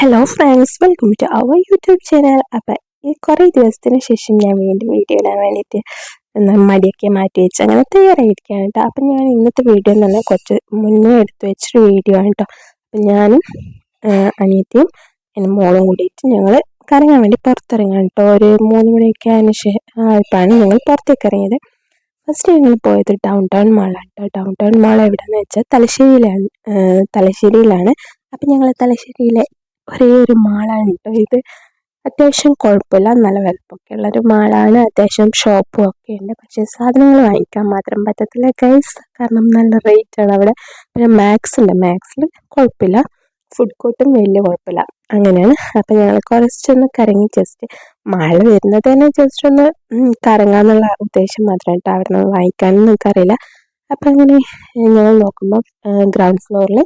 Hello friends, welcome to our YouTube channel. അപ്പം ഈ കുറേ ദിവസത്തിന് ശേഷം ഞാൻ വീണ്ടും വീഡിയോ ഇടാൻ വേണ്ടിയിട്ട് മടിയൊക്കെ മാറ്റി വെച്ച് അങ്ങനെ തയ്യാറായിരിക്കുകയാണ് കേട്ടോ. അപ്പം ഞാൻ ഇന്നത്തെ വീഡിയോ എന്ന് പറഞ്ഞാൽ കുറച്ച് മുന്നേ എടുത്ത് വെച്ചൊരു വീഡിയോ ആണ് കേട്ടോ. അപ്പം ഞാനും അനിയത്തിയും എൻ്റെ മോളും കൂടിയിട്ട് ഞങ്ങൾ കറങ്ങാൻ വേണ്ടി പുറത്തിറങ്ങാൻ കേട്ടോ. ഒരു 3 മണിയൊക്കെ ആയിട്ടാണ് ഞങ്ങൾ പുറത്തേക്ക് ഇറങ്ങിയത്. ഫസ്റ്റ് ഞങ്ങൾ പോയത് ഡൗൺ ടൗൺ മാളാണ് കേട്ടോ. ഡൗൺ ടൗൺ മാൾ എവിടെയെന്ന് വെച്ചാൽ തലശ്ശേരിയിലാണ്. അപ്പം ഞങ്ങൾ തലശ്ശേരിയിലെ ഒരേ ഒരു മാളാണ് കേട്ടോ ഇത്. അത്യാവശ്യം കുഴപ്പമില്ല, നല്ല വലുപ്പമൊക്കെ ഉള്ളൊരു മാളാണ്. അത്യാവശ്യം ഷോപ്പും ഒക്കെ ഉണ്ട്. പക്ഷേ സാധനങ്ങൾ വാങ്ങിക്കാൻ മാത്രം പറ്റത്തില്ല ഗൈസ്, കാരണം നല്ല റേറ്റാണ് അവിടെ. പിന്നെ മാക്സ് ഉണ്ട്, മാക്സിൽ കുഴപ്പമില്ല. ഫുഡ് കോർട്ടും വലിയ കുഴപ്പമില്ല. അങ്ങനെയാണ്. അപ്പം ഞങ്ങൾ കുറച്ചൊന്ന് കറങ്ങി ജസ്റ്റ് മഴ വരുന്നത് തന്നെ ജസ്റ്റ് ഒന്ന് കറങ്ങാന്നുള്ള ഉദ്ദേശം മാത്രമാണ് കേട്ടോ. അവിടെ നിന്ന് വാങ്ങിക്കാനൊന്നും എനിക്കറിയില്ല. അപ്പം അങ്ങനെ ഞങ്ങൾ നോക്കുമ്പോൾ ഗ്രൗണ്ട് ഫ്ലോറിൽ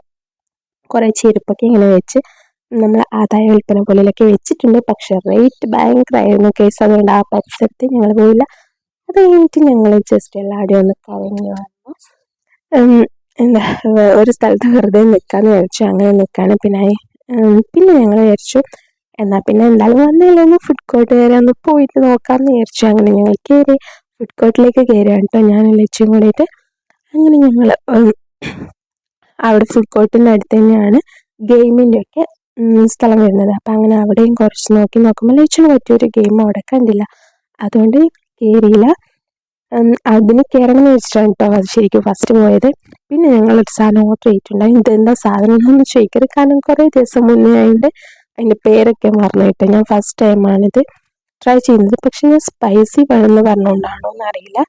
കുറേ ചെരുപ്പൊക്കെ ഇങ്ങനെ വെച്ച് നമ്മൾ ആദായ വിൽപ്പന പോലെയൊക്കെ വെച്ചിട്ടുണ്ട്. പക്ഷെ റേറ്റ് ഭയങ്കരമായിരുന്നു കേസ്. അതുകൊണ്ട് ആ പരിസരത്ത് ഞങ്ങൾ പോയില്ല. അത് കഴിഞ്ഞിട്ട് ഞങ്ങൾ ജസ്റ്റ് എല്ലാവരും ഒന്ന് കറങ്ങി വന്നു. എന്താ ഒരു സ്ഥലത്ത് വെറുതെ നിൽക്കാമെന്ന് വിചാരിച്ചു. അങ്ങനെ നിൽക്കാണ്. പിന്നെ ഞങ്ങൾ വിചാരിച്ചു എന്നാൽ പിന്നെ എന്തായാലും വന്നില്ലൊന്ന് ഫുഡ് കോർട്ട് വരെ ഒന്ന് പോയിട്ട് നോക്കാമെന്ന് വിചാരിച്ചു. അങ്ങനെ ഞങ്ങൾ കയറി ഫുഡ് കോർട്ടിലേക്ക് കയറിയാണ് കേട്ടോ, ഞാൻ ലക്ഷ്യം കൂടിയിട്ട്. അങ്ങനെ ഞങ്ങൾ അവിടെ ഫുഡ് കോർട്ടിൻ്റെ അടുത്ത് തന്നെയാണ് ഗെയിമിൻ്റെ ഒക്കെ സ്ഥലം വരുന്നത്. അപ്പം അങ്ങനെ അവിടെയും കുറച്ച് നോക്കുമ്പോൾ ലക്ഷ്യം പറ്റിയൊരു ഗെയിം അവിടെ കണ്ടില്ല. അതുകൊണ്ട് കയറിയില്ല. അതിന് കയറണമെന്ന് വെച്ചിട്ടാണ് കേട്ടോ അത് ശരിക്കും ഫസ്റ്റ് പോയത്. പിന്നെ ഞങ്ങളൊരു സാധനം ഓർഡർ ചെയ്തിട്ടുണ്ടായി. ഇതെന്താ സാധനം എന്നൊന്നും ചോദിക്കരുത്, കാരണം കുറേ ദിവസം മുന്നേ ആയതുകൊണ്ട് അതിൻ്റെ പേരൊക്കെ മറന്നു കേട്ടോ. ഞാൻ ഫസ്റ്റ് ടൈമാണിത് ട്രൈ ചെയ്യുന്നത്. പക്ഷെ ഞാൻ സ്പൈസി വേണമെന്ന് പറഞ്ഞുകൊണ്ടാണോ എന്നറിയില്ല,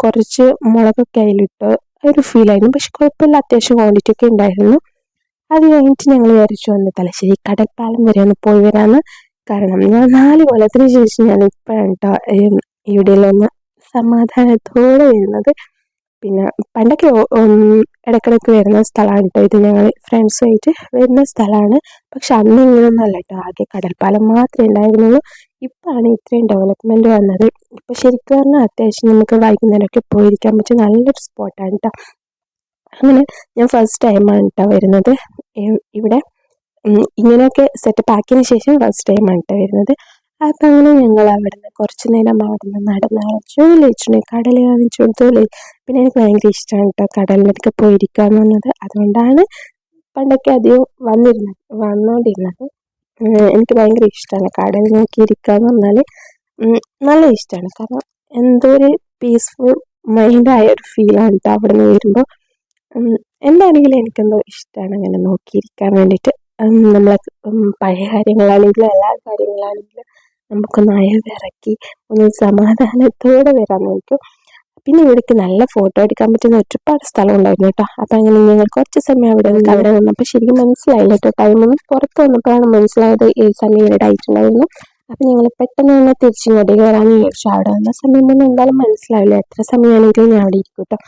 കുറച്ച് മുളകൊക്കെ അതിലിട്ട് ഒരു ഫീലായിരുന്നു. പക്ഷെ കുഴപ്പമില്ല, അത്യാവശ്യം ക്വാണ്ടിറ്റി ഒക്കെ ഉണ്ടായിരുന്നു. അത് കഴിഞ്ഞിട്ട് ഞങ്ങൾ വിചാരിച്ചു വന്ന് തലശ്ശേരി കടൽപ്പാലം വരെ ഒന്ന് പോയി വരാമെന്ന്. കാരണം ഞാൻ 4 കൊല്ലത്തിന് ശേഷം ഞാൻ ഇപ്പോഴാണ് കേട്ടോ ഇവിടെയൊന്ന് സമാധാനത്തോടെ വരുന്നത്. പിന്നെ പണ്ടൊക്കെ ഇടയ്ക്കിടയ്ക്ക് വരുന്ന സ്ഥലമാണ് കേട്ടോ ഇത്. ഞങ്ങൾ ഫ്രണ്ട്സുമായിട്ട് വരുന്ന സ്ഥലമാണ്. പക്ഷെ അന്ന് ഇങ്ങനെയൊന്നും അല്ല കേട്ടോ, ആകെ കടൽപ്പാലം മാത്രമേ ഉണ്ടായിരുന്നുള്ളൂ. ഇപ്പോഴാണ് ഇത്രയും ഡെവലപ്മെൻറ്റ് വന്നത്. ഇപ്പോൾ ശരിക്കും പറഞ്ഞാൽ അത്യാവശ്യം നമുക്ക് വൈകുന്നേരമൊക്കെ പോയിരിക്കാൻ പറ്റിയ നല്ലൊരു സ്പോട്ടാണ് കേട്ടോ. അങ്ങനെ ഞാൻ ഫസ്റ്റ് ടൈമാണ് കേട്ടോ വരുന്നത് ഇവിടെ. ഇങ്ങനെയൊക്കെ സെറ്റപ്പ് ആക്കിയതിന് ശേഷം ഫസ്റ്റ് ടൈമാണ് കേട്ടോ വരുന്നത്. അപ്പം അങ്ങനെ ഞങ്ങൾ അവിടെ നിന്ന് കുറച്ച് നേരം അവിടെ നിന്ന് നടന്ന് കളിച്ചു, കടൽ കാണിച്ചു കൊടുത്തു. പിന്നെ എനിക്ക് ഭയങ്കര ഇഷ്ടമാണ് കേട്ടോ കടലിലൊക്കെ പോയിരിക്കുക എന്ന് പറഞ്ഞത്. അതുകൊണ്ടാണ് പണ്ടൊക്കെ അധികം വന്നുകൊണ്ടിരുന്നത്. എനിക്ക് ഭയങ്കര ഇഷ്ടമാണ് കടൽ നോക്കിയിരിക്കുക എന്ന് പറഞ്ഞാൽ. നല്ല ഇഷ്ടമാണ്, കാരണം എന്തോ ഒരു പീസ്ഫുൾ മൈൻഡായ ഒരു ഫീലാണ് കേട്ടോ അവിടെ നിന്ന് വരുമ്പോൾ. എന്താണെങ്കിലും എനിക്കെന്തോ ഇഷ്ടമാണ് അങ്ങനെ നോക്കിയിരിക്കാൻ വേണ്ടിയിട്ട്. നമ്മളെ പഴയ കാര്യങ്ങളാണെങ്കിലും എല്ലാ കാര്യങ്ങളാണെങ്കിലും നമുക്കൊന്ന് അയവിറക്കി ഒന്ന് സമാധാനത്തോടെ വരാൻ നോക്കും. പിന്നെ ഇവിടേക്ക് നല്ല ഫോട്ടോ എടുക്കാൻ പറ്റുന്ന ഒരുപാട് സ്ഥലം ഉണ്ടായിരുന്നു കേട്ടോ. അപ്പം അങ്ങനെ ഞങ്ങൾ കുറച്ച് സമയം അവിടെ നിന്നപ്പോൾ ശരിക്കും മനസ്സിലായില്ല കേട്ടോ. ടൈമൊന്നും പുറത്ത് വന്നപ്പോഴാണ് മനസ്സിലായത് ഈ സമയം ഇവിടെ ആയിട്ടുണ്ടായിരുന്നു. അപ്പം ഞങ്ങൾ പെട്ടെന്ന് തന്നെ തിരിച്ചിങ്ങോട്ട് കയറാമെന്ന് വിചാരിച്ചു. അവിടെ വന്ന സമയമൊന്നും എന്തായാലും മനസ്സിലാവില്ല, എത്ര സമയമാണെങ്കിലും ഞാൻ അവിടെ ഇരിക്കും കേട്ടോ.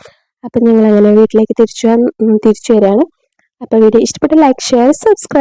അപ്പം ഞങ്ങൾ അങ്ങനെ വീട്ടിലേക്ക് തിരിച്ചു വരികയാണ്. അപ്പോൾ വീഡിയോ ഇഷ്ടപ്പെട്ട ലൈക്ക്, ഷെയർ, സബ്സ്ക്രൈബ്.